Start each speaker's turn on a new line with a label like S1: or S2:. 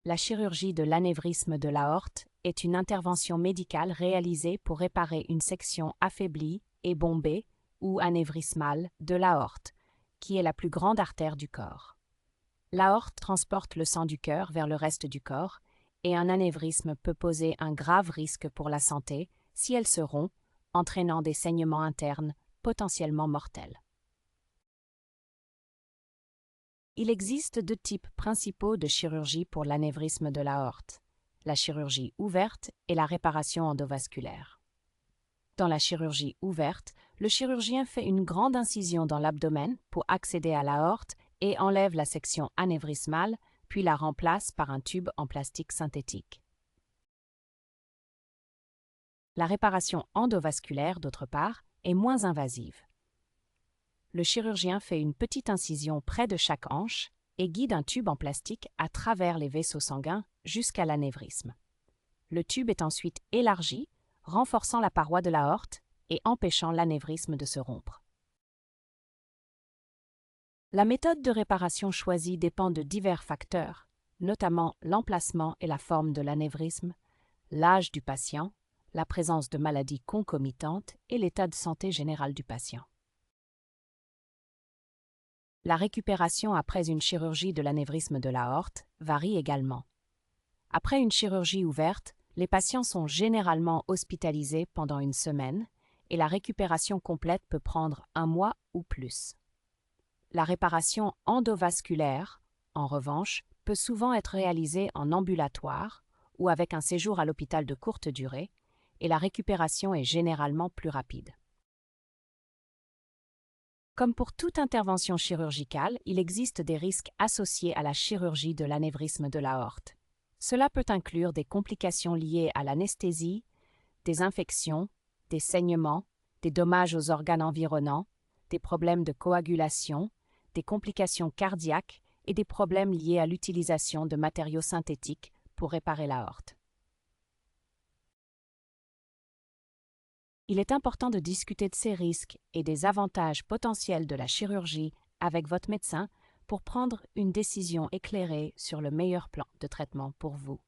S1: La chirurgie de l'anévrisme de l'aorte est une intervention médicale réalisée pour réparer une section affaiblie et bombée ou anévrismale de l'aorte, qui est la plus grande artère du corps. L'aorte transporte le sang du cœur vers le reste du corps et un anévrisme peut poser un grave risque pour la santé si elle se rompt, entraînant des saignements internes potentiellement mortels. Il existe deux types principaux de chirurgie pour l'anévrisme de l'aorte, la chirurgie ouverte et la réparation endovasculaire. Dans la chirurgie ouverte, le chirurgien fait une grande incision dans l'abdomen pour accéder à l'aorte et enlève la section anévrismale, puis la remplace par un tube en plastique synthétique. La réparation endovasculaire, d'autre part, est moins invasive. Le chirurgien fait une petite incision près de chaque hanche et guide un tube en plastique à travers les vaisseaux sanguins jusqu'à l'anévrisme. Le tube est ensuite élargi, renforçant la paroi de l'aorte et empêchant l'anévrisme de se rompre. La méthode de réparation choisie dépend de divers facteurs, notamment l'emplacement et la forme de l'anévrisme, l'âge du patient, la présence de maladies concomitantes et l'état de santé général du patient. La récupération après une chirurgie de l'anévrisme de l'aorte varie également. Après une chirurgie ouverte, les patients sont généralement hospitalisés pendant une semaine et la récupération complète peut prendre 1 mois ou plus. La réparation endovasculaire, en revanche, peut souvent être réalisée en ambulatoire ou avec un séjour à l'hôpital de courte durée, et la récupération est généralement plus rapide. Comme pour toute intervention chirurgicale, il existe des risques associés à la chirurgie de l'anévrisme de l'aorte. Cela peut inclure des complications liées à l'anesthésie, des infections, des saignements, des dommages aux organes environnants, des problèmes de coagulation, des complications cardiaques et des problèmes liés à l'utilisation de matériaux synthétiques pour réparer l'aorte. Il est important de discuter de ces risques et des avantages potentiels de la chirurgie avec votre médecin pour prendre une décision éclairée sur le meilleur plan de traitement pour vous.